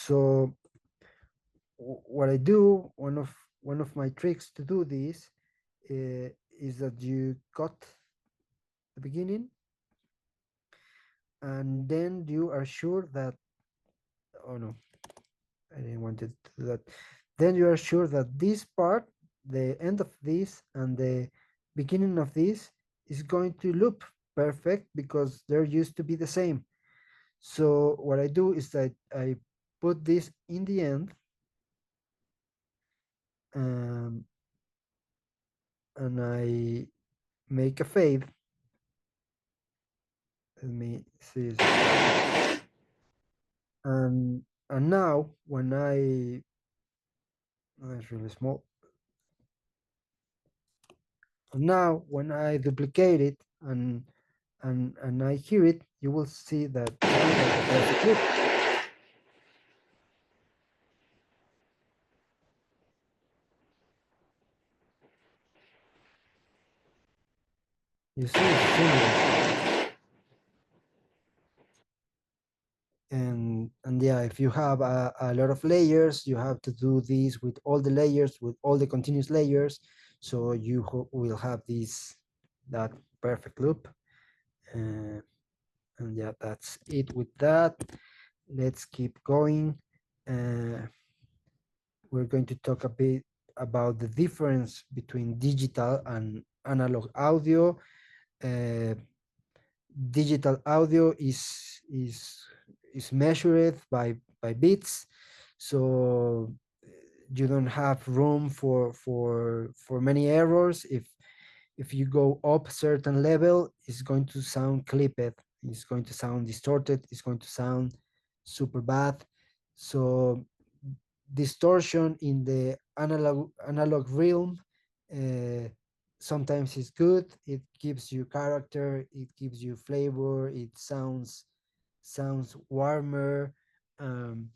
So what I do, one of my tricks to do this is that you cut the beginning, and then you are sure that, oh no, I didn't want it to do that. Then you are sure that this part, the end of this and the beginning of this, is going to loop perfect because they're used to be the same. So what I do is that I put this in the end, um, and I make a fade. Let me see. And now when I, oh, it's really small. And now when I duplicate it and I hear it, you will see that sounds like a perfect loop. You see, it's similar. And yeah, if you have a lot of layers, you have to do this with all the layers, with all the continuous layers, so you will have this, that perfect loop. uh, and yeah, that's it with that. Let's keep going. uh, we're going to talk a bit about the difference between digital and analog audio. uh, Digital audio is measured by bits, so you don't have room for many errors. If you go up certain level, it's going to sound clipped, it's going to sound distorted, it's going to sound super bad. So distortion in the analog realm, uh, sometimes it's good. It gives you character, it gives you flavor, it sounds warmer. um,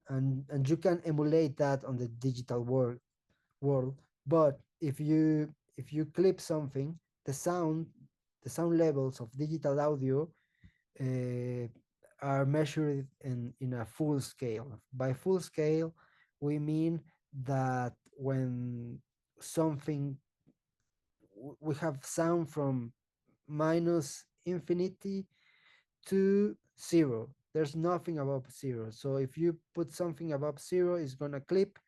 and you can emulate that on the digital world. But if you clip something, the sound the sound levels of digital audio uh, are measured in a full scale. By full scale, we mean that when something, we have sound from minus infinity to zero. There's nothing above zero. So if you put something above zero, it's gonna clip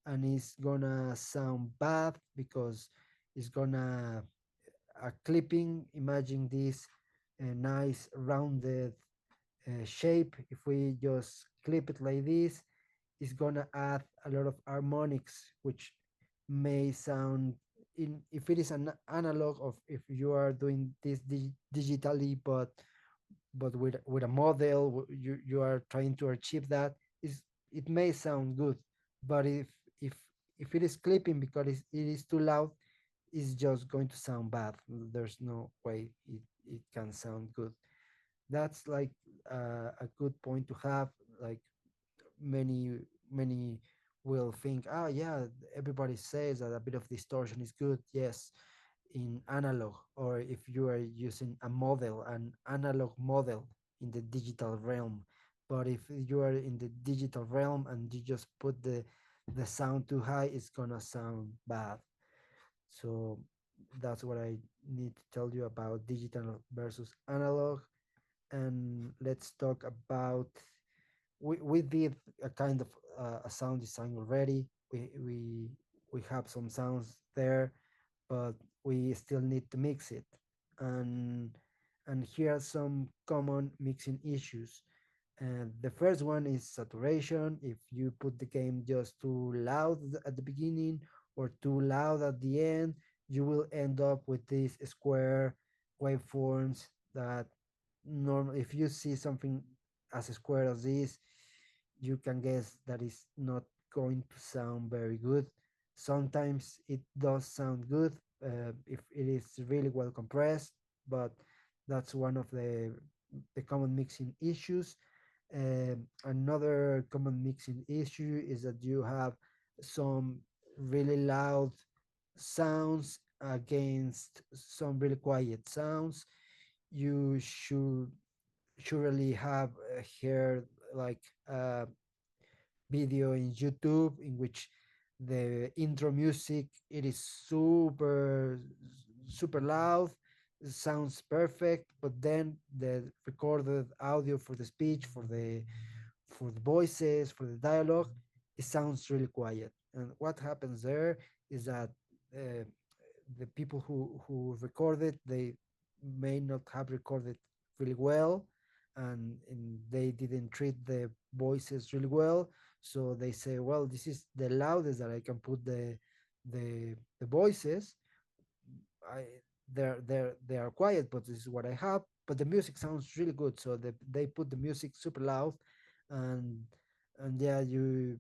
and it's gonna sound bad because it's gonna a clipping. Imagine this nice rounded shape. If we just clip it like this, it's gonna add a lot of harmonics, which may sound, in if it is an analog of, if you are doing this digitally, but with a model, you are trying to achieve that, is it may sound good. But if if it is clipping because it is too loud, it's just going to sound bad. There's no way it can sound good. That's like a good point to have. Like many will think, oh yeah, everybody says that a bit of distortion is good. Yes, in analog, or if you are using a model, an analog model in the digital realm. But if you are in the digital realm and you just put the sound too high, it's gonna sound bad. So that's what I need to tell you about digital versus analog. And let's talk about, we did a kind of a sound design already. We have some sounds there, but we still need to mix it. and and here are some common mixing issues. And the first one is saturation. If you put the game just too loud at the beginning or too loud at the end, you will end up with these square waveforms that normally, if you see something as square as this, you can guess that it's not going to sound very good. Sometimes it does sound good if it is really well compressed, but that's one of the common mixing issues. Another common mixing issue is that you have some really loud sounds against some really quiet sounds. You should surely have heard like video in YouTube in which the intro music it is super loud, it sounds perfect, but then the recorded audio for the speech, for the voices, for the dialogue, it sounds really quiet. And what happens there is that uh, the people who recorded, they may not have recorded really well, and they didn't treat the voices really well. So they say, well, this is the loudest that I can put the voices. I they are quiet, but this is what I have. But the music sounds really good, so they put the music super loud, and yeah, you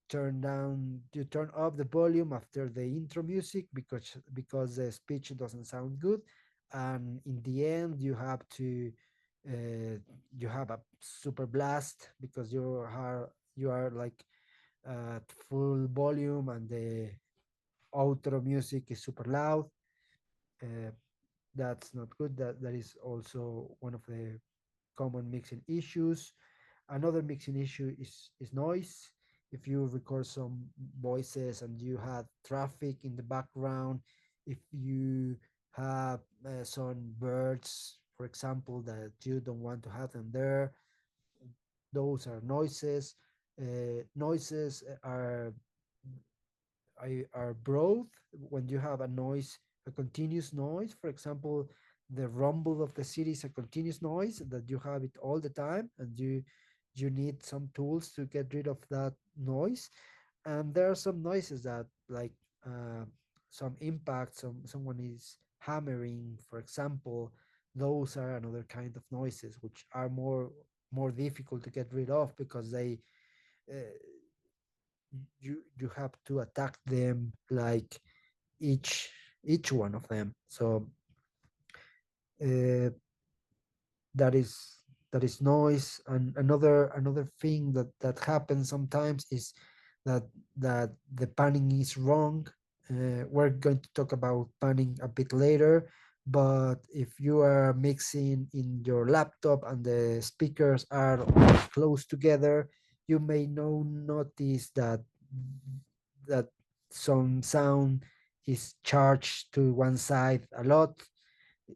turn up the volume after the intro music because the speech doesn't sound good, and in the end uh, you have a super blast because you are like at full volume, and the outro music is super loud. uh, that's not good. That is also one of the common mixing issues. Another mixing issue is noise. If you record some voices and you have traffic in the background, if you have some birds, for example, that you don't want to have them there, those are noises. Noises are broad when you have a continuous noise. For example, the rumble of the city is a continuous noise that you have it all the time, and you need some tools to get rid of that noise. And there are some noises that, like uh, some impact, someone is hammering, for example. Those are another kind of noises which are more difficult to get rid of because they uh, you have to attack them like each one of them. So uh, that is noise. And another thing that happens sometimes is that the panning is wrong. We're going to talk about panning a bit later, but if you are mixing in your laptop and the speakers are close together, you may notice that some sound is charged to one side a lot.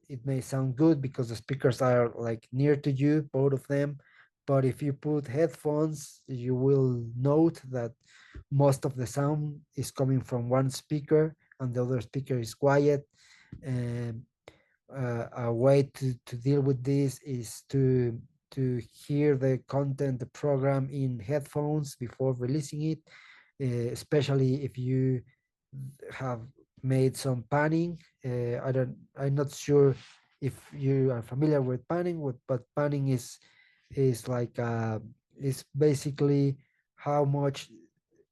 It may sound good because the speakers are like near to you, both of them. But if you put headphones, you will note that most of the sound is coming from one speaker and the other speaker is quiet. And a way to deal with this is to hear the content, the program in headphones before releasing it, especially if you have made some panning. I'm not sure if you are familiar with panning, but panning is like is basically how much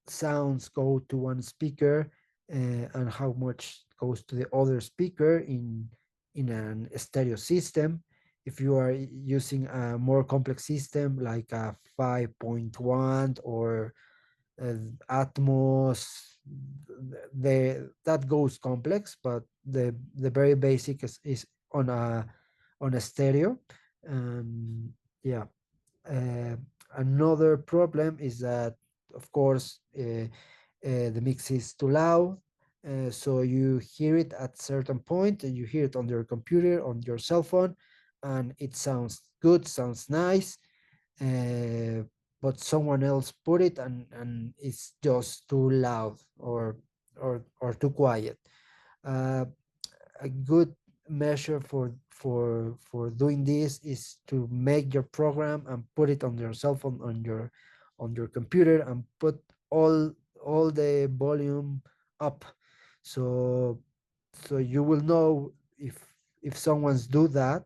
sounds go to one speaker and how much goes to the other speaker in an stereo system. If you are using a more complex system like a 5.1 or uh, Atmos, that goes complex, but the very basic is on a stereo. And yeah, uh, another problem is that, of course, the mix is too loud. So you hear it at certain point, and you hear it on your computer, on your cell phone, and it sounds good, sounds nice. Uh, but someone else put it, and it's just too loud or too quiet. Uh, a good measure for doing this is to make your program and put it on your cell phone, on your computer, and put all the volume up, so you will know if someone's do that,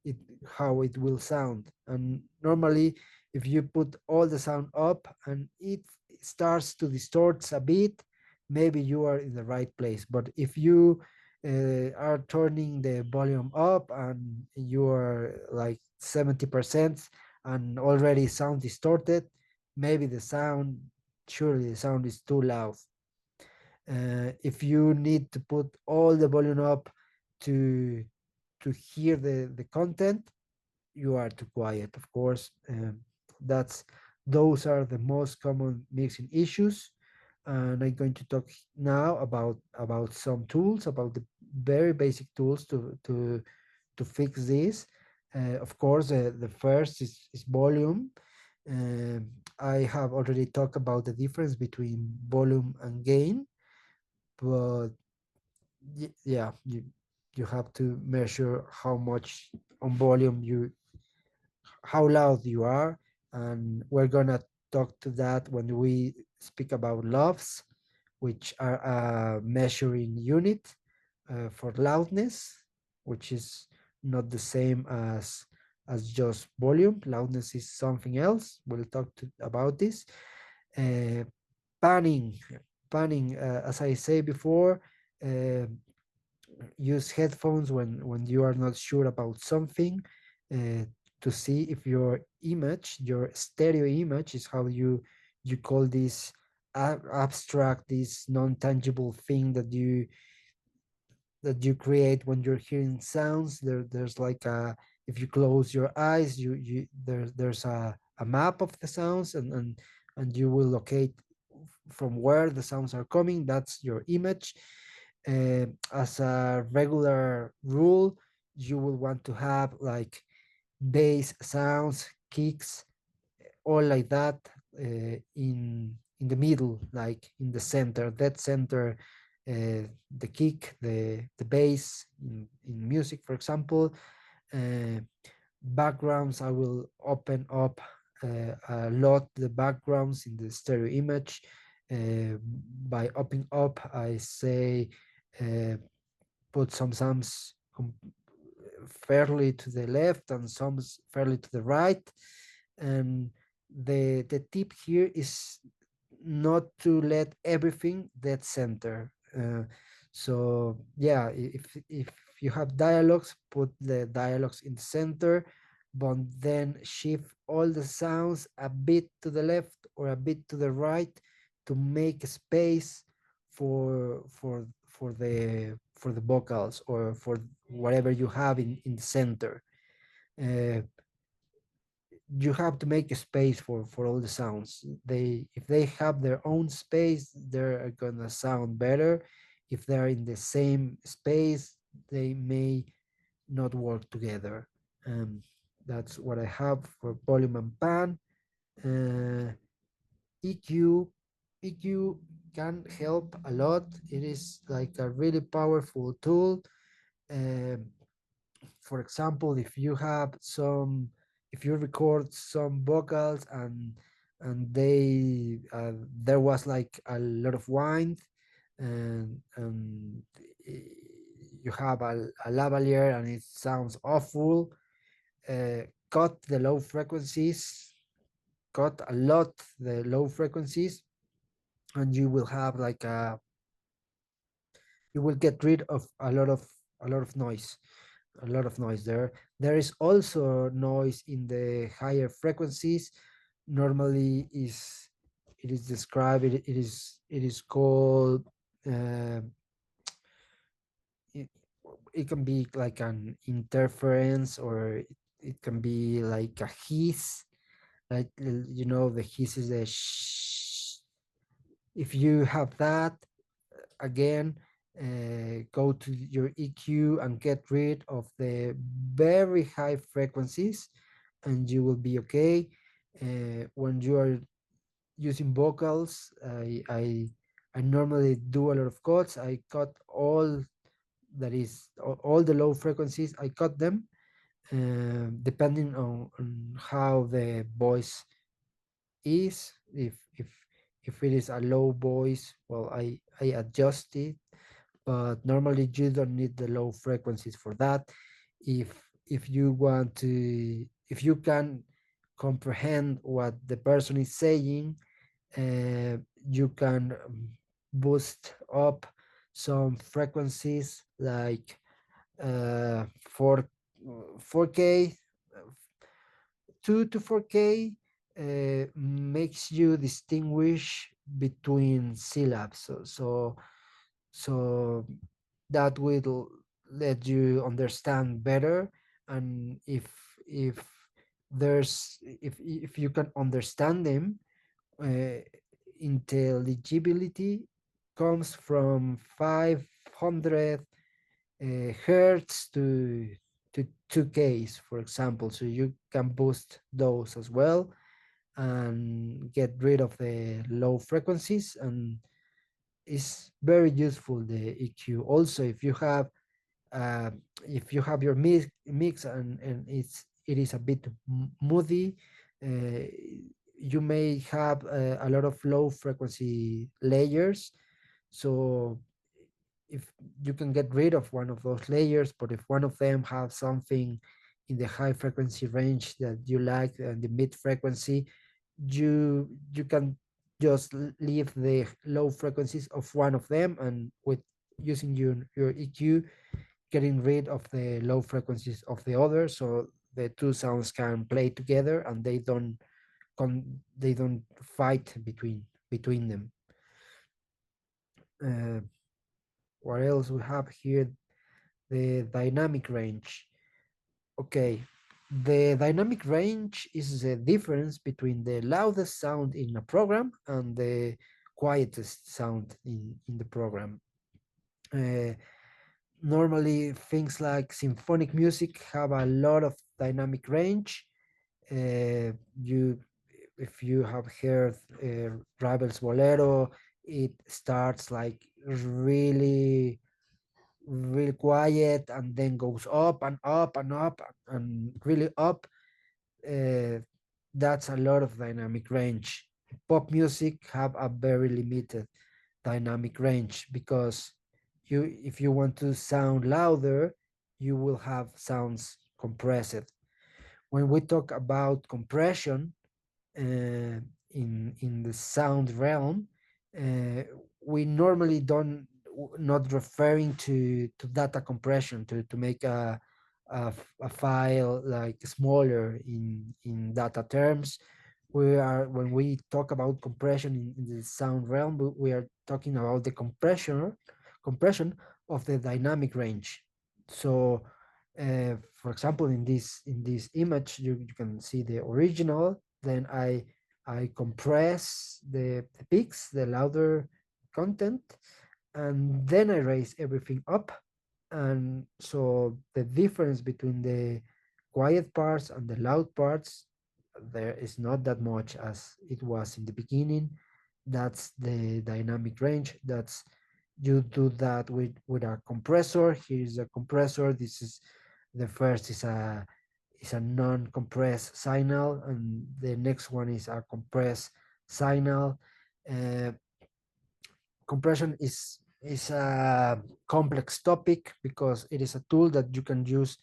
it how it will sound. And normally, if you put all the sound up and it starts to distort a bit, maybe you are in the right place. But if you are turning the volume up and you are like 70% and already sound distorted, maybe surely the sound is too loud. If you need to put all the volume up to hear the content, you are too quiet, of course. That's Those are the most common mixing issues. And I'm going to talk now about some tools, about the very basic tools to fix this. Of course, the first is volume. Um, I have already talked about the difference between volume and gain, but yeah, you have to measure how much on volume you how loud you are, and we're gonna talk to that when we speak about loves, which are a measuring unit for loudness, which is not the same as just volume. Loudness is something else. We'll talk about this. Uh, panning, panning. As I say before, uh, use headphones when you are not sure about something, uh, to see if your image, your stereo image, is how you call this abstract, this non-tangible thing that you create when you're hearing sounds. There's like a, if you close your eyes, there's a map of the sounds, and you will locate from where the sounds are coming. That's your image. As a regular rule, you will want to have like bass sounds, kicks, all like that, in the middle, like in the center, dead center. The kick, the bass in music, for example. Uh, Backgrounds, I will open up a lot the backgrounds in the stereo image. By opening up, I say, uh, put some sounds fairly to the left and some fairly to the right. And the tip here is not to let everything dead center. So yeah, if you have dialogues, put the dialogues in the center, but then shift all the sounds a bit to the left or a bit to the right to make space for the vocals or for whatever you have in the center. Uh, you have to make a space for all the sounds. They, if they have their own space, they're gonna sound better. If they're in the same space, they may not work together. um that's what I have for volume and pan. uh, EQ can help a lot. It is like a really powerful tool. um, for example, if you record some vocals and there was like a lot of wind, and you have a lavalier and it sounds awful. uh, Cut the low frequencies, cut a lot the low frequencies, and you will have like you will get rid of a lot of noise, a lot of noise there. There is also noise in the higher frequencies. Normally is it is described, it is called, uh, it, it can be like an interference, or it can be like a hiss, like the hiss is a shh. If you have that, again, go to your EQ and get rid of the very high frequencies, and you will be okay. When you are using vocals, I normally do a lot of cuts. I cut all, that is all the low frequencies. I cut them, depending on how the voice is. If it is a low voice, well, I adjust it, but normally you don't need the low frequencies for that. If you want to, if you can comprehend what the person is saying, you can boost up some frequencies like 4 4K, 2 to 4K. Makes you distinguish between syllabs. So that will let you understand better. And if there's if you can understand them, uh, intelligibility comes from 500 hertz to 2Ks, for example. So you can boost those as well and get rid of the low frequencies, and it's very useful, the EQ. Also, uh, if you have your mix and it is a bit moody, uh, you may have a lot of low frequency layers. So if you can get rid of one of those layers, but if one of them have something in the high frequency range that you like and the mid frequency, you can just leave the low frequencies of one of them, and with using your EQ, getting rid of the low frequencies of the other, so the two sounds can play together and they don't fight between them. uh, what else we have here? The dynamic range. Okay, the dynamic range is the difference between the loudest sound in a program and the quietest sound in the program. uh, Normally things like symphonic music have a lot of dynamic range. You If you have heard Ravel's Bolero, it starts like really really quiet and then goes up and up and up and really up. uh, that's a lot of dynamic range. Pop music have a very limited dynamic range because if you want to sound louder, you will have sounds compressed. When we talk about compression, in the sound realm, uh, we normally don't not referring to data compression to make a file like smaller in data terms. We are When we talk about compression in the sound realm, we are talking about the compression of the dynamic range. So for example, in this image, you can see the original. Then I compress the peaks, the louder content, and then I raise everything up. And so the difference between the quiet parts and the loud parts, there is not that much as it was in the beginning. That's the dynamic range. That's You do that with a compressor. Here's a compressor. This is the first is a non-compressed signal, and the next one is a compressed signal. Uh, Compression is a complex topic because it is a tool that you can use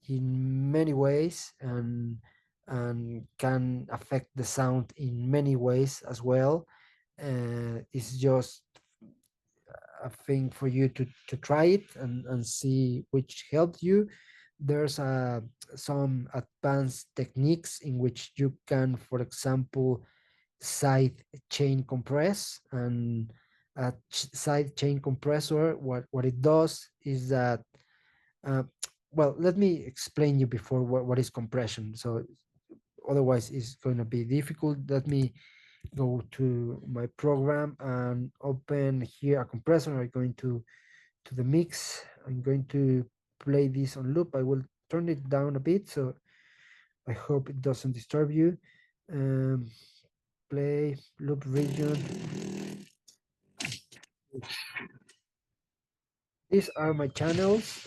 in many ways, and can affect the sound in many ways as well. It's just a thing for you to try it and see which helped you. There's some advanced techniques in which you can, for example, side chain compress. And a side chain compressor, what it does is that, uh, well, let me explain you before what is compression. So otherwise it's going to be difficult. Let me go to my program and open here a compressor. I'm going to the mix. I'm going to play this on loop. I will turn it down a bit, so I hope it doesn't disturb you. um, Play loop region. These are my channels.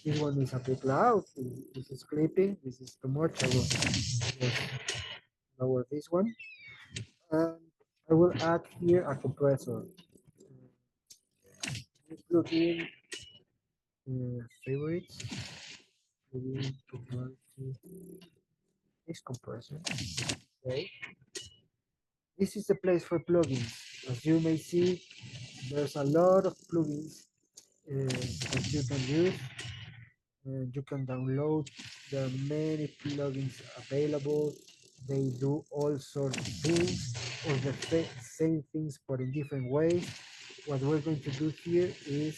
This one is a bit loud. This is clipping. This is too much. I will just lower this one. And I will add here a compressor. This plugin favorites. Plugin this compressor. Okay. This is the place for plugins. As you may see, there's a lot of plugins that you can use. You can download. There are many plugins available. They do all sorts of things, or the same things but in different ways. What we're going to do here is,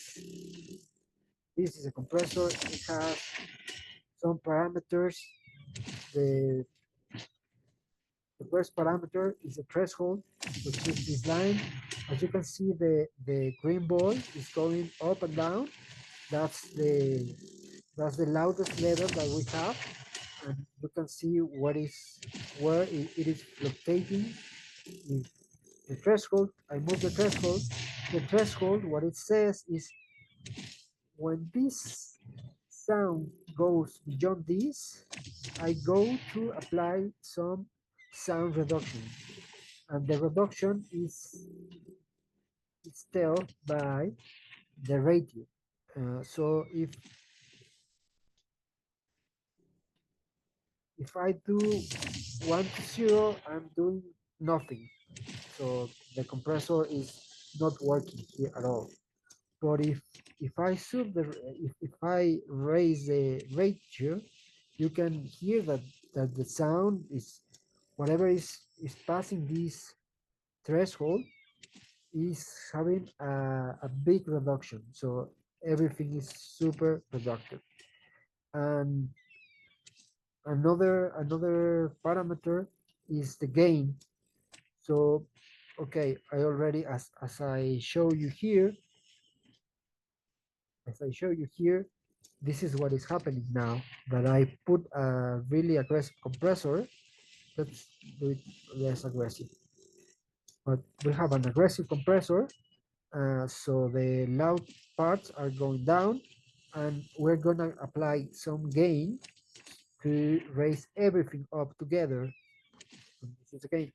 this is a compressor. It has some parameters. The The first parameter is the threshold, which is this line. As you can see, the green ball is going up and down. That's the that's the loudest level that we have, and you can see where it is fluctuating. If the threshold, I move the threshold. The threshold, what it says is when this sound goes beyond this, I go to apply some sound reduction, and the reduction is tell by the radio. So if I do 1 to 0, I'm doing nothing. So the compressor is not working here at all. But if I sub the if I raise the ratio, you can hear that the sound is whatever is passing this threshold is having a big reduction. So everything is super productive. And another parameter is the gain. So okay, I already as I show you here, as I show you here, this is what is happening now that I put a really aggressive compressor. Let's do it less aggressive. But we have an aggressive compressor, so the loud parts are going down, and we're gonna apply some gain to raise everything up together. And this is the gain.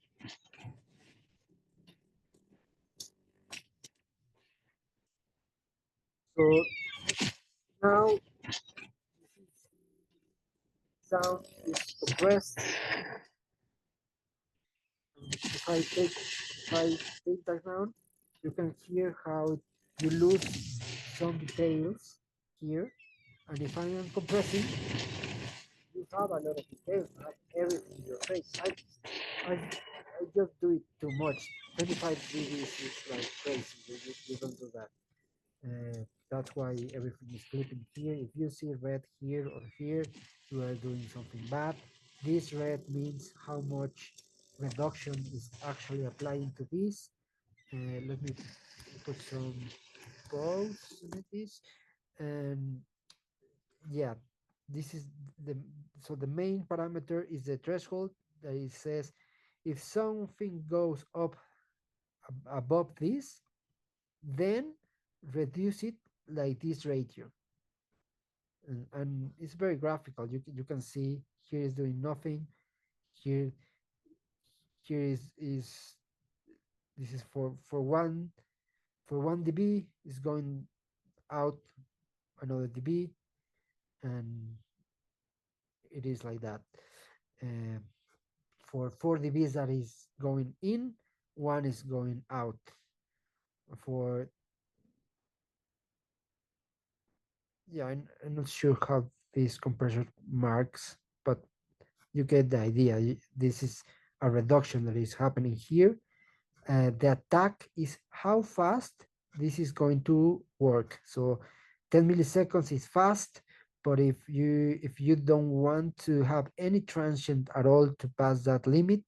So now sound is compressed. If I take that down, you can hear how you lose some details here. And if I am compressing, you have a lot of details, not everything in your face. I just do it too much. 25 dBs is like crazy. You don't do that. That's why everything is flipping here. If you see red here or here, you are doing something bad. This red means how much reduction is actually applying to this. Let me put some pause in this. And yeah, this is the so the main parameter is the threshold that it says if something goes up above this, then reduce it like this ratio. And it's very graphical. You can see here is doing nothing. Here is this is for one dB is going out another dB, and it is like that. Uh, for 4 dBs that is going in, one is going out. For yeah, I'm not sure how this compressor marks, but you get the idea. This is a reduction that is happening here. The attack is how fast this is going to work. So 10 milliseconds is fast, but if you don't want to have any transient at all to pass that limit,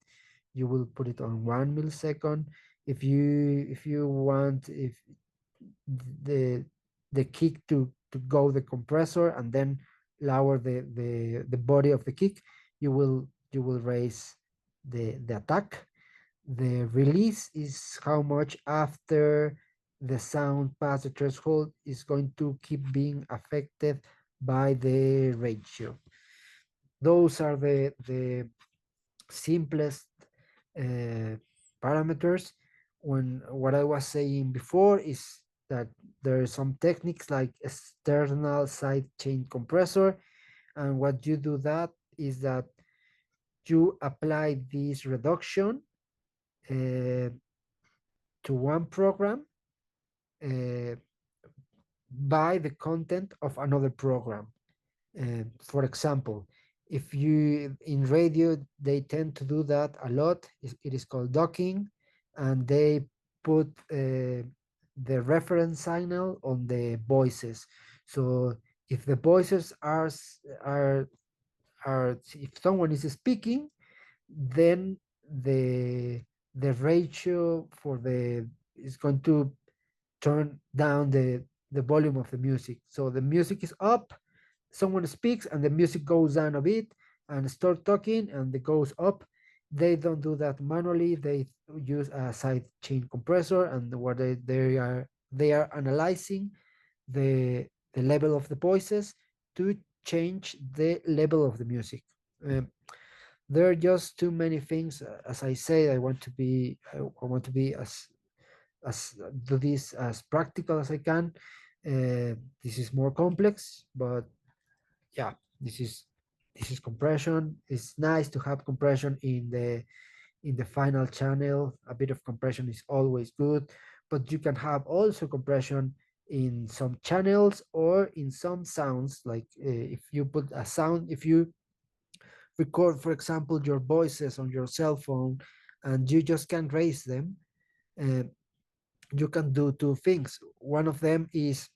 you will put it on 1 millisecond. If you want if the the kick to go the compressor and then lower the body of the kick, you will raise the attack. The release is how much after the sound past the threshold is going to keep being affected by the ratio. Those are the simplest uh, parameters. When what I was saying before is that there are some techniques like external side chain compressor, and what you do that is that you apply this reduction uh, to one program uh, by the content of another program. For example, if you in radio, they tend to do that a lot. It is called docking, and they put the reference signal on the voices. So if the voices are if someone is speaking, then the the ratio for the is going to turn down the volume of the music. So the music is up, someone speaks, and the music goes down a bit, and start talking, and it goes up. They don't do that manually. They use a side chain compressor, and what they are analyzing the level of the voices to change the level of the music. Um, there are just too many things. As I say, I want to be as do this as practical as I can. This is more complex, but yeah, this is this is compression. It's nice to have compression in the final channel. A bit of compression is always good, but you can have also compression in some channels or in some sounds. Like if you put a sound, if you record, for example, your voices on your cell phone, and you just can't raise them. Uh, you can do two things. One of them is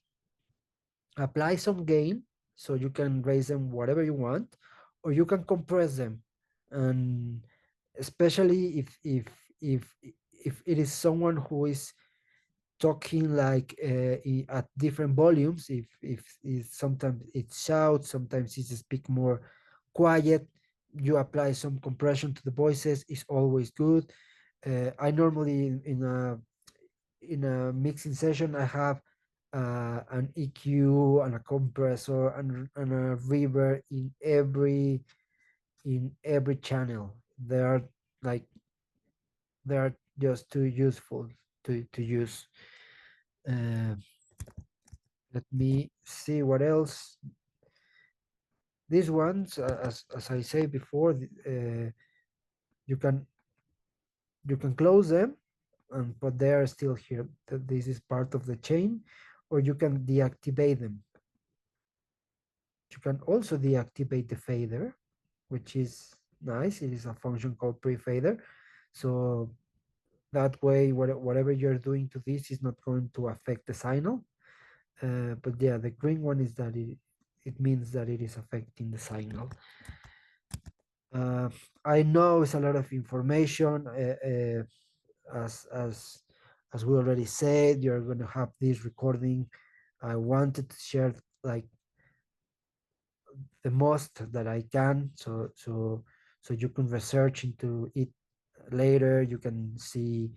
apply some gain, so you can raise them whatever you want, or you can compress them. And especially if it is someone who is talking like at different volumes, if sometimes it shouts, sometimes it speak more quiet, you apply some compression to the voices, is always good. I normally in a mixing session, I have an EQ and a compressor and a reverb in every channel. They are like they are just too useful to use. Uh, Let me see what else. These ones, as I say before, you can you can close them, and but they are still here. This is part of the chain, or you can deactivate them. You can also deactivate the fader, which is nice. It is a function called pre-fader. So that way, whatever you're doing to this is not going to affect the signal. But yeah, the green one is that it means that it is affecting the signal. Uh, I know it's a lot of information. As we already said, you're going to have this recording. I wanted to share like the most that I can, so you can research into it later. You can see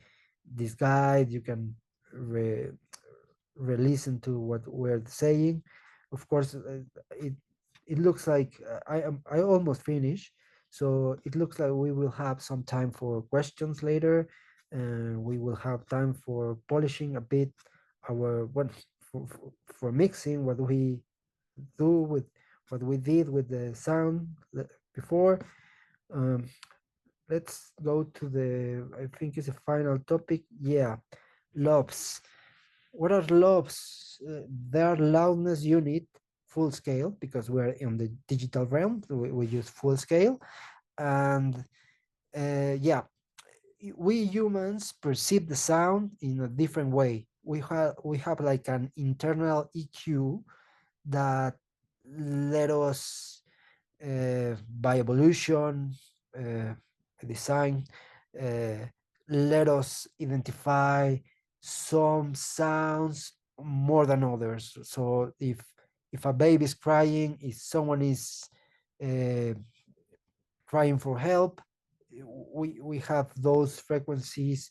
this guide. You can re, re-listen to what we're saying. Of course, it looks like I almost finished, so it looks like we will have some time for questions later, and we will have time for polishing a bit our what for mixing what we do with what we did with the sound before. Um, let's go to the I think it's a final topic. Yeah, lobs. What are lobs? They are loudness unit full scale because we're in the digital realm. So we use full scale, and yeah, we humans perceive the sound in a different way. We have like an internal EQ that let us by evolution, uh, design, uh, let us identify some sounds more than others. So if a baby is crying, if someone is uh, crying for help, we have those frequencies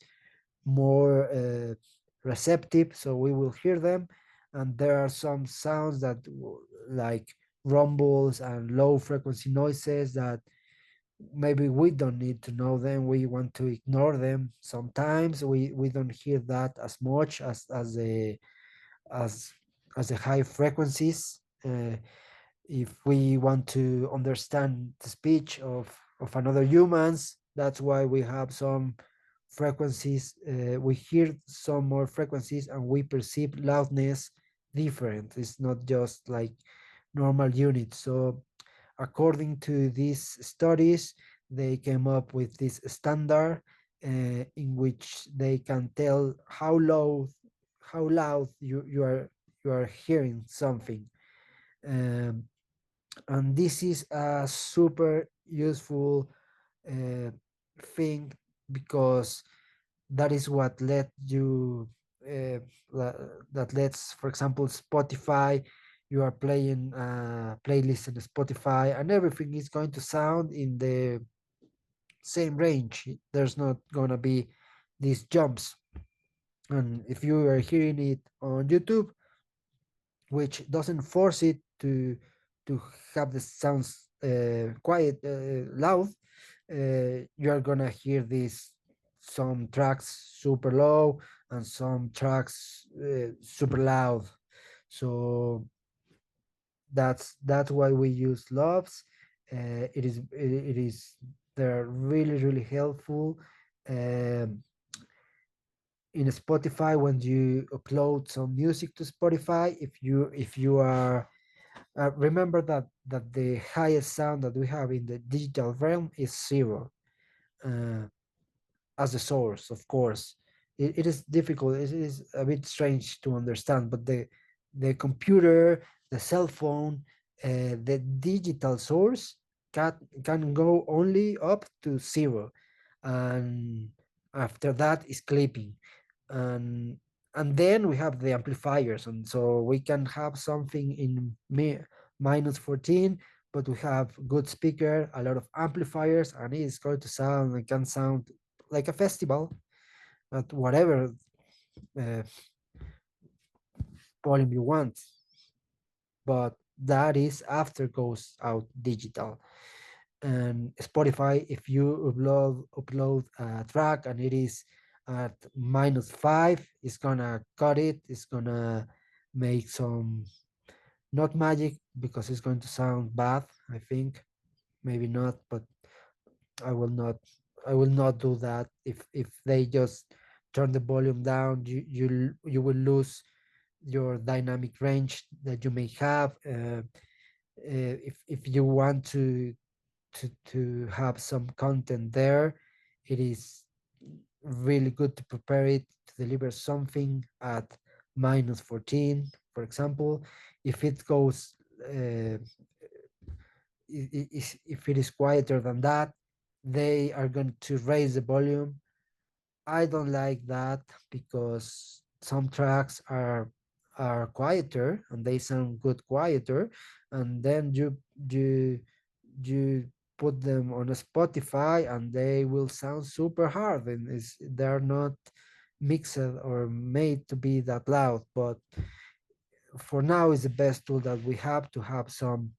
more receptive, so we will hear them. And there are some sounds that like rumbles and low frequency noises that maybe we don't need to know them, we want to ignore them. Sometimes we don't hear that as much as as the high frequencies. If we want to understand the speech of another humans, that's why we have some frequencies. We hear some more frequencies and we perceive loudness different. It's not just like normal units. So according to these studies, they came up with this standard in which they can tell how loud you are hearing something. Um, and this is a super useful uh, thing, because that is what let you uh, that lets, for example, Spotify, you are playing a playlist in Spotify and everything is going to sound in the same range. There's not gonna be these jumps. And if you are hearing it on YouTube, which doesn't force it to have the sounds quiet, loud, you're gonna hear these, some tracks super low and some tracks super loud. So that's why we use lobs. It is they're really really helpful. um, in Spotify, when you upload some music to Spotify, if you are remember that the highest sound that we have in the digital realm is zero, uh, as a source, of course. It is difficult, it is a bit strange to understand, but the computer, the cell phone, the digital source can can go only up to zero, and after that is clipping. and and then we have the amplifiers, and so we can have something in minus 14, but we have good speaker, a lot of amplifiers, and it's going to sound, it can sound like a festival at whatever uh, volume you want. But that is after goes out digital. And Spotify, if you upload a track and it is at -5, it's gonna cut it, it's gonna make some, not magic, because it's going to sound bad, I think. Maybe not, but I will not I will not do that. If they just turn the volume down, you will lose your dynamic range that you may have. If you want to have some content there, it is really good to prepare it to deliver something at -14, for example. If it goes if it is quieter than that, they are going to raise the volume. I don't like that, because some tracks are quieter and they sound good quieter, and then you you put them on a Spotify and they will sound super hard, and they're not mixed or made to be that loud. But for now, is the best tool that we have to have some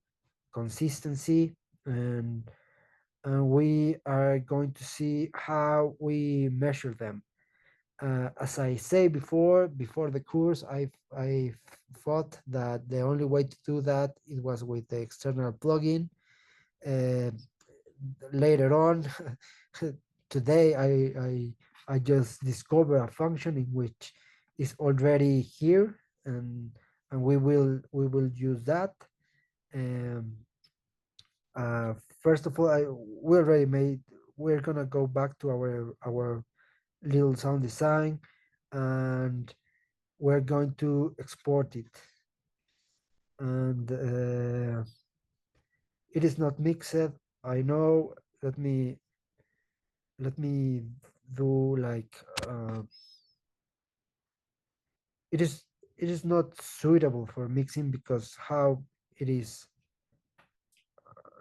consistency. And we are going to see how we measure them. As I say before the course, I thought that the only way to do that it was with the external plugin. Uh, Later on, today I just discovered a function in which is already here, and we will use that. Um, First of all, we already made. We're gonna go back to our little sound design, and we're going to export it. And it is not mixed, I know. Let me do like it is it is not suitable for mixing, because it is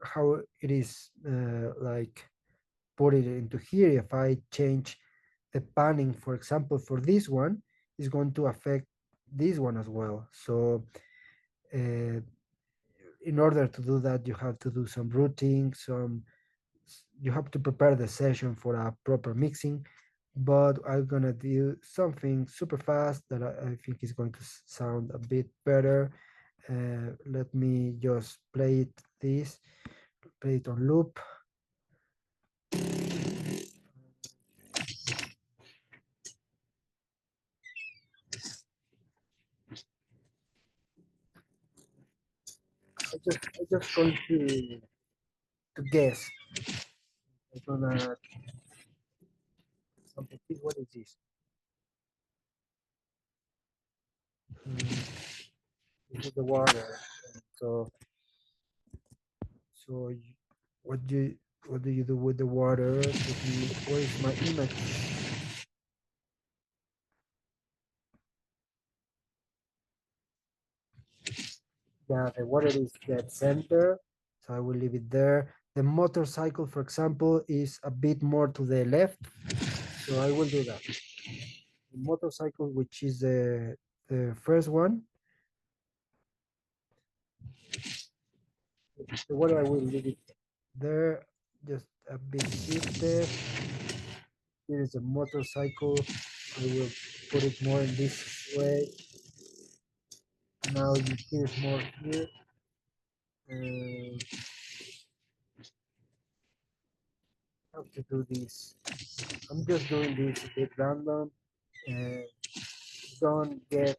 how it is like put it into here. If I change the panning, for example, for this one, is going to affect this one as well. So uh, in order to do that, you have to do some routing, you have to prepare the session for a proper mixing. But I'm gonna do something super fast that I think is going to sound a bit better. Let me just play it on loop. I just going to guess. I'm gonna something. What is this? Mm, this is the water. So so what you what do you do with the water? Where is my image? Yeah, the water is dead center, so I will leave it there. The motorcycle, for example, is a bit more to the left, so I will do that. The motorcycle, which is the first one, the water I will leave it there, just a bit shifted. Here is a motorcycle. I will put it more in this way. Now you hear more here. Uh, how to do this? I'm just doing this a bit random. Uh, don't get,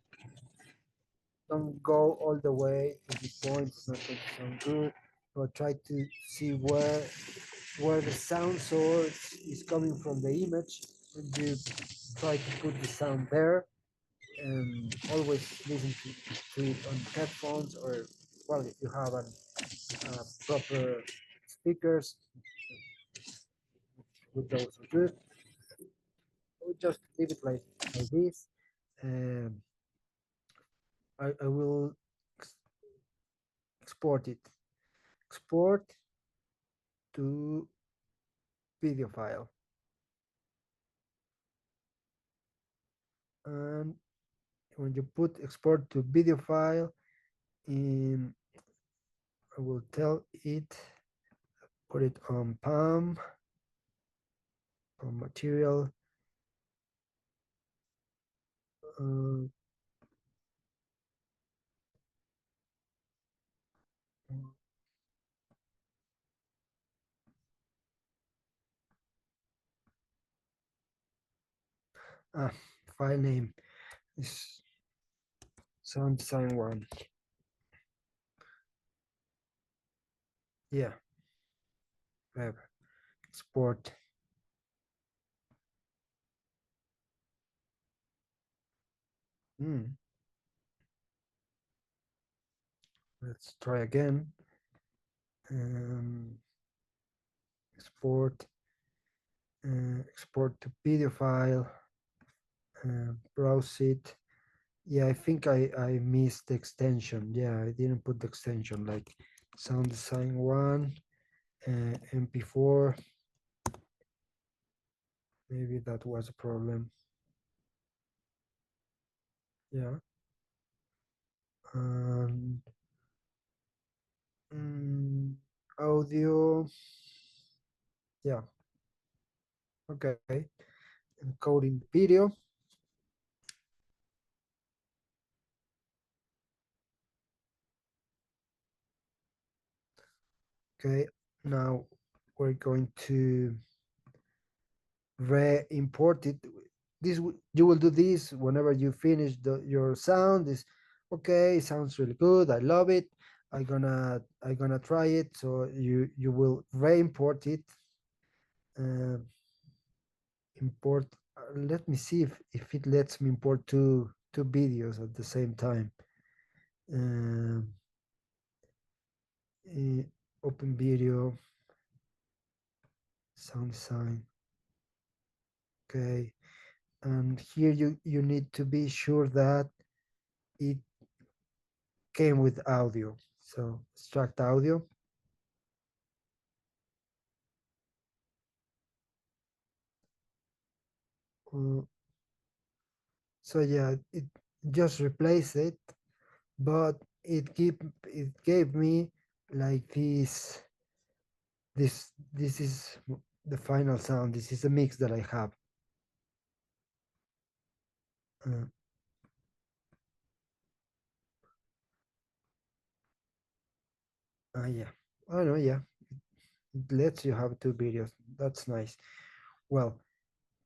don't go all the way to the point. It's not going to sound good. But try to see where the sound source is coming from the image, and you try to put the sound there. And always listen to it on headphones, or well, if you have an proper speakers, with those are good. We just leave it like this. Um, I will export it. Export to video file. And when you put export to video file, in I will tell it, put it on PAM, on material. Uh, ah, File name is sound design one. Yeah, whatever. Export. Hmm. Let's try again. Um, export. Export to video file. Browse it. Yeah, I think I missed the extension. Yeah, I didn't put the extension like sound design one, MP4. Maybe that was a problem. Yeah. And audio. Yeah. Okay. Encoding video. Okay. Now we're going to re-import it. You will do this whenever you finish your sound. Is okay. It sounds really good. I love it. I gonna try it. So you will re-import it. Uh, import. Let me see if it lets me import two videos at the same time. Um, Open video, sound design. Okay, and here you need to be sure that it came with audio. So extract audio. Uh, so yeah, it just replaced it, but it gave me like this is the final sound. This is the mix that I have. Uh, yeah, I know. Yeah, it lets you have two videos. That's nice. Well,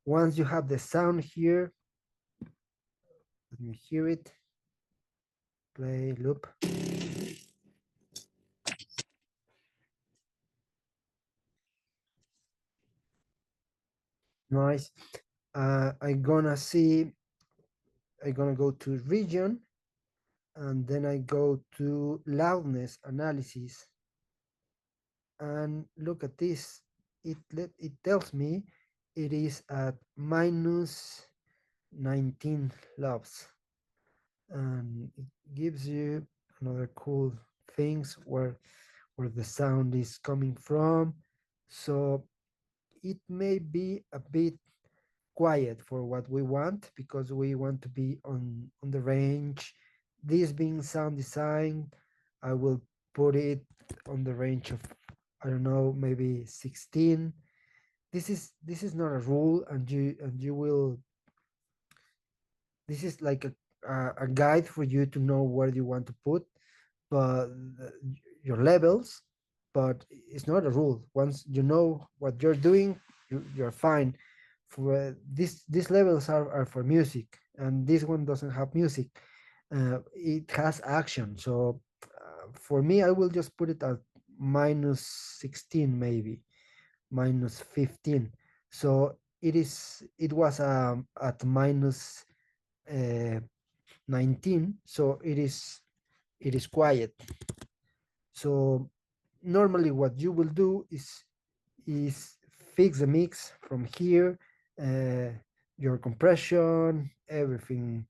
once you have the sound here, let me hear it. Play loop. Nice. I'm gonna go to region, and then I go to loudness analysis, and look at this. it tells me it is at minus 19 loves, and it gives you another cool things where the sound is coming from. So it may be a bit quiet for what we want, because we want to be on the range. This being sound design, I will put it on the range of, I don't know, maybe 16. This is not a rule, and you will, this is like a guide for you to know where you want to put, but your levels, but it's not a rule. Once you know what you're doing, you're fine. For these levels are for music, and this one doesn't have music. It has action. So for me, I will just put it at minus 16, maybe minus 15. So it was at minus uh, 19, so it is quiet. So normally what you will do is fix the mix from here, uh, your compression, everything,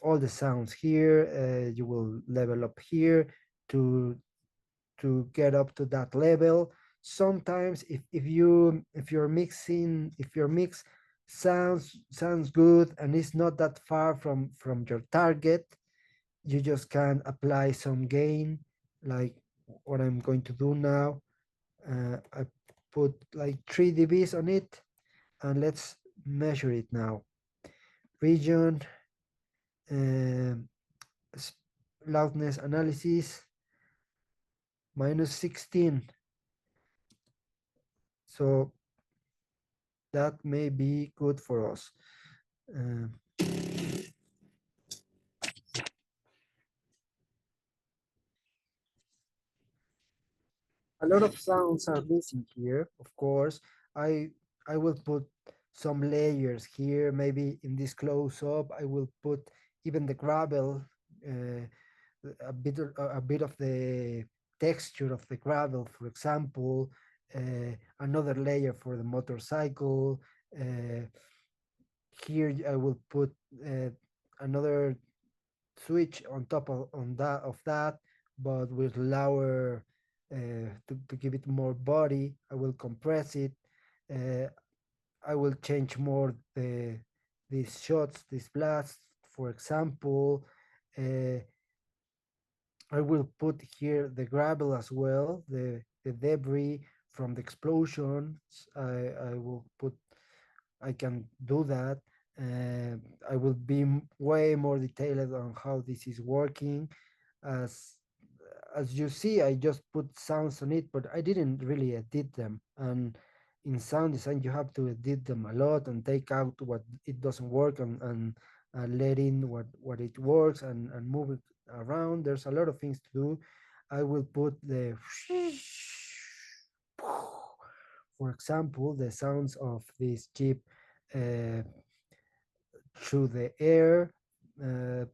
all the sounds here. You will level up here to get up to that level. Sometimes if your mix sounds good and it's not that far from your target, you just can apply some gain, like what I'm going to do now. I put like 3 dBs on it, and let's measure it now. Region, um, loudness analysis, minus 16. So that may be good for us. Um, a lot of sounds are missing here, of course. I i will put some layers here. Maybe in this close up I will put even the gravel, uh, a bit of the texture of the gravel, for example. Another layer for the motorcycle. uh, Here I will put uh, another switch on top of that, but with lower, to give it more body. I will compress it. Uh, I will change more these shots, these blasts, for example. Uh, I will put here the gravel as well, the debris from the explosions. I will put, I can do that. Uh, I will be way more detailed on how this is working. As as you see, I just put sounds on it, but I didn't really edit them. And in sound design, you have to edit them a lot and take out what it doesn't work, and let in what it works, and move it around. There's a lot of things to do. I will put the for example, the sounds of this jeep uh, through the air, uh,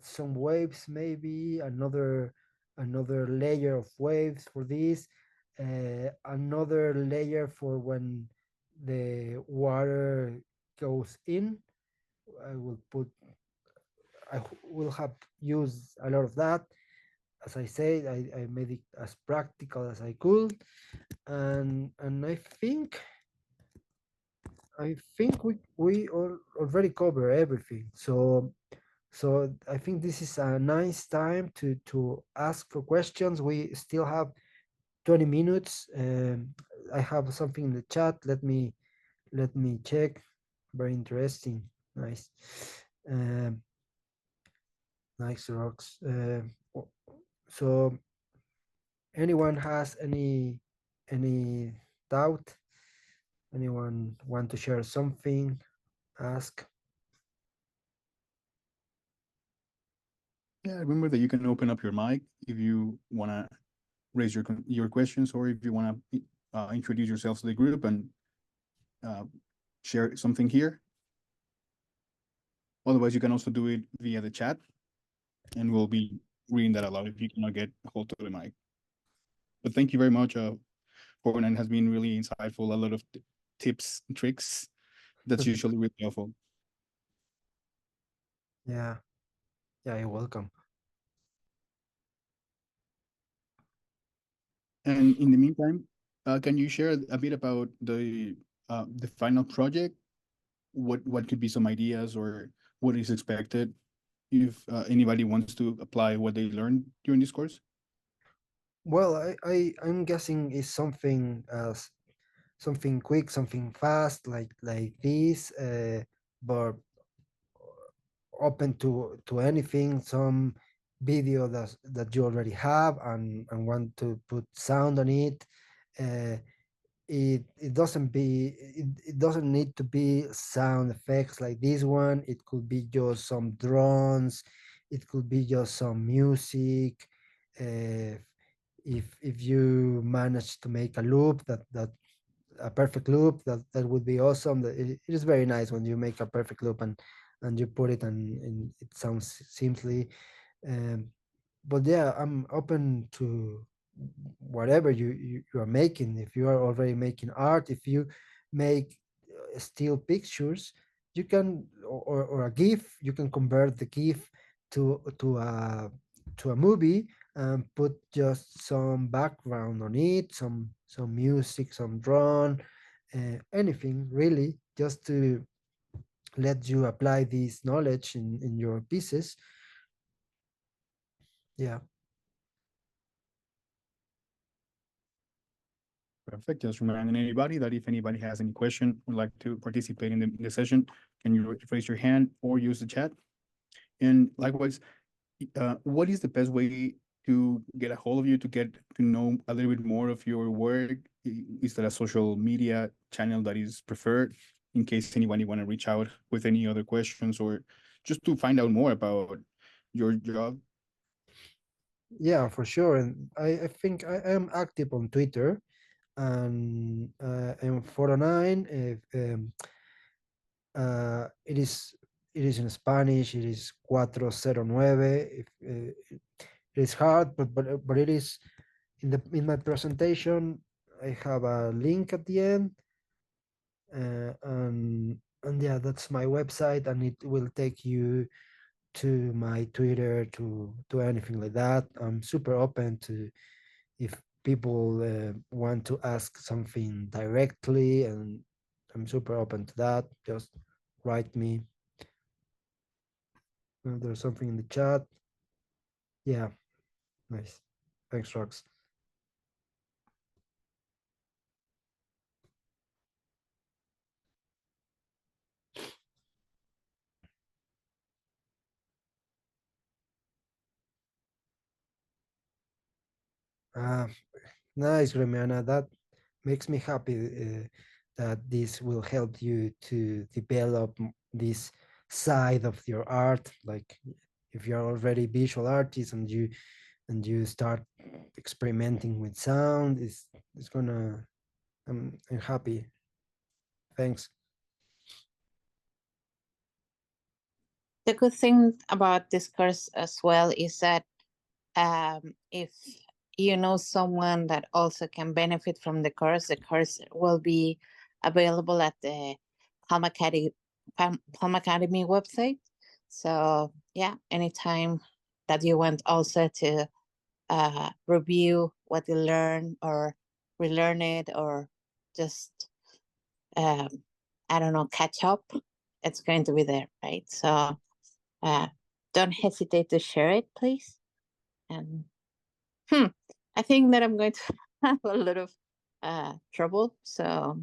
some waves, maybe another layer of waves for this, another layer for when the water goes in. I will put, will have used a lot of that. As I said, I made it as practical as I could, and I think we already cover everything. So I think this is a nice time to ask for questions. We still have 20 minutes. I have something in the chat. Let me check. Very interesting. Nice. Um, nice rocks. So anyone has any doubt? Anyone want to share something? Ask. Yeah, remember that you can open up your mic if you want to raise your questions, or if you want to introduce yourself to the group and uh, share something here. Otherwise, you can also do it via the chat, and we'll be reading that aloud if you cannot get a hold of the mic. But thank you very much for important and has been really insightful. A lot of tips and tricks. That's usually really helpful. Yeah, yeah, you're welcome. And in the meantime, can you share a bit about the final project? What could be some ideas or what is expected if anybody wants to apply what they learned during this course? Well, I'm guessing it's something something quick, something fast, like this, but open to anything. Some video that you already have and want to put sound on it. Uh, it doesn't need to be sound effects like this one. It could be just some drones. It could be just some music. Uh, if you manage to make a loop that a perfect loop, that would be awesome. It is very nice when you make a perfect loop and you put it and it sounds simply. um, but yeah, I'm open to whatever you are making. If you are already making art, if you make still pictures, you can, or a GIF, you can convert the GIF to a movie and put just some background on it, some music, some drone, anything really, just to let you apply this knowledge in your pieces. Yeah. Perfect. Just reminding anybody that if anybody has any question, would like to participate in the session, can you raise your hand or use the chat? And likewise, what is the best way to get a hold of you, to get to know a little bit more of your work? Is there a social media channel that is preferred in case anybody want to reach out with any other questions or just to find out more about your job? Yeah, for sure. And I think I am active on Twitter and in 409. If, it is in Spanish. It is 409. If, it is hard, but it is in my presentation. I have a link at the end, and yeah, that's my website, and it will take you to my Twitter, to anything like that. I'm super open to, if people want to ask something directly, and I'm super open to that. Just write me. There's something in the chat. Yeah, nice. Thanks, Rox. Ah, nice, Remiana. That makes me happy that this will help you to develop this side of your art. Like, if you're already visual artist and you start experimenting with sound, it's gonna. I'm happy. Thanks. The good thing about this course as well is that if you know someone that also can benefit from the course will be available at the Palm Academy website. So yeah, anytime that you want also to review what you learn or relearn it or just um, I don't know, catch up, it's going to be there, right? So don't hesitate to share it, please. And I think that I'm going to have a lot of trouble. So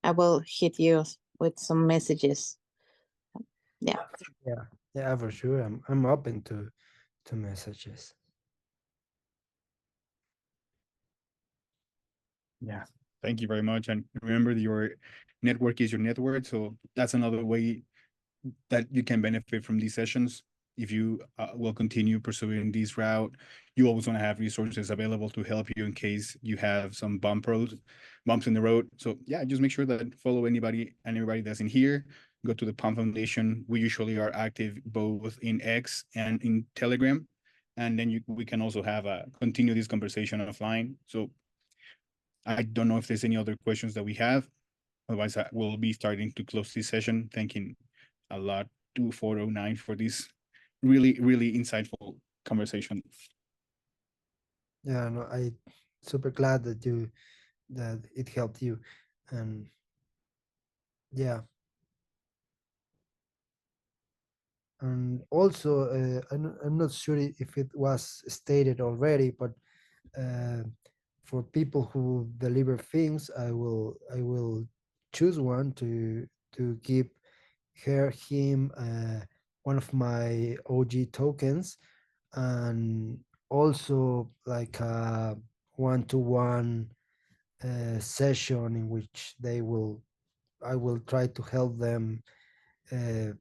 I will hit you with some messages. Yeah. Yeah, yeah, for sure. I'm open to messages. Yeah, thank you very much. And remember, your network is your network. So that's another way that you can benefit from these sessions. If you will continue pursuing this route, you always want to have resources available to help you in case you have some bumps in the road. So yeah, just make sure that follow anybody and everybody that's in here. Go to the Palm Foundation. We usually are active both in X and in Telegram, and then we can also have a continue this conversation offline. So I don't know if there's any other questions that we have. Otherwise, I will be starting to close this session. Thanking a lot to 409 for this really, really insightful conversation. Yeah, no, I super glad that it helped you, and yeah, and also I'm not sure if it was stated already, but uh, for people who deliver things, I will choose one to give him one of my OG tokens, and also like a one-to-one session in which I will try to help them uh,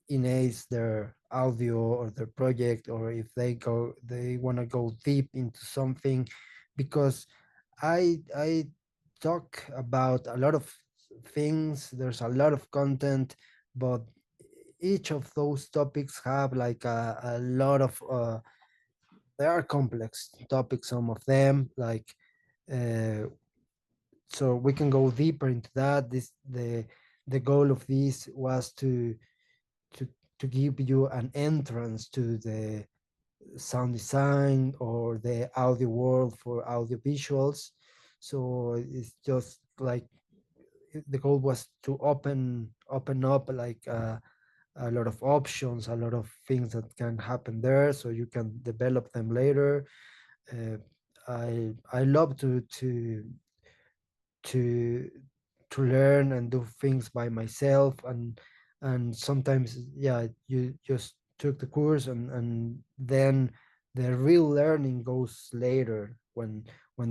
enhance their audio or their project, or if they want to go deep into something, because I talk about a lot of things. There's a lot of content, but each of those topics have like a lot of they are complex topics, some of them, like uh, so we can go deeper into that. The goal of this was to to give you an entrance to the sound design or the audio world for audio visuals. So it's just like the goal was to open up like a lot of options, a lot of things that can happen there, so you can develop them later. uh, I love to to learn and do things by myself, and sometimes, yeah, you just took the course, and then the real learning goes later, when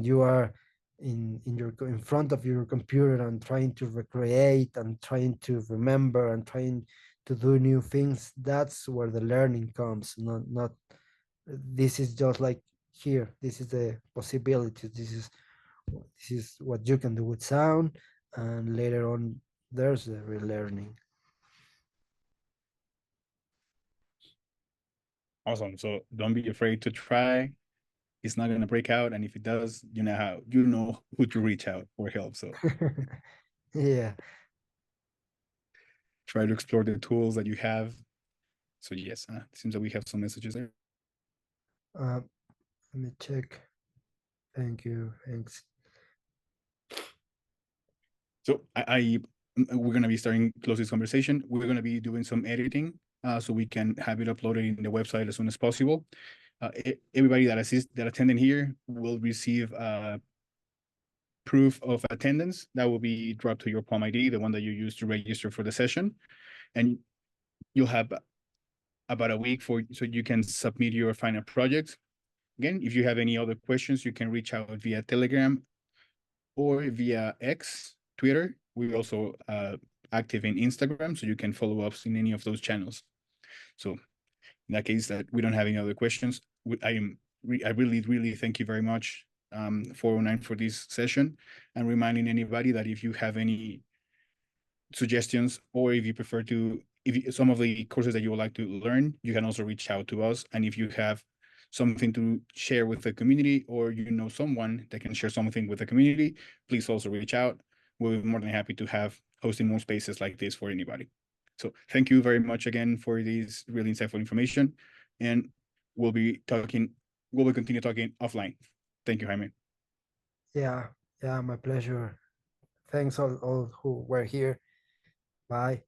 you are in front of your computer and trying to recreate and trying to remember and trying to do new things. That's where the learning comes, not this is just like, here, this is the possibilities, this is what you can do with sound, and later on there's the relearning. Awesome. So don't be afraid to try. It's not gonna break out, and if it does, you know who to reach out for help. So Yeah. try to explore the tools that you have. So yes, it seems that we have some messages there. Let me check. Thank you. Thanks. So we're gonna be starting close this conversation. We're gonna be doing some editing, so we can have it uploaded in the website as soon as possible. Everybody that attended here will receive proof of attendance that will be dropped to your Palm ID, the one that you use to register for the session, and you'll have about a week so you can submit your final project. Again, if you have any other questions, you can reach out via Telegram or via X, Twitter. We're also active in Instagram, so you can follow us in any of those channels. So in that case, that we don't have any other questions, I really, really thank you very much, 409, for this session, and reminding anybody that if you have any suggestions, or if you prefer to, some of the courses that you would like to learn, you can also reach out to us. And if you have something to share with the community, or you know someone that can share something with the community, please also reach out. We'll be more than happy to have hosting more spaces like this for anybody. So thank you very much again for this really insightful information, and we'll be continue talking offline. Thank you, Jaime. Yeah, yeah, my pleasure. Thanks all who were here. Bye.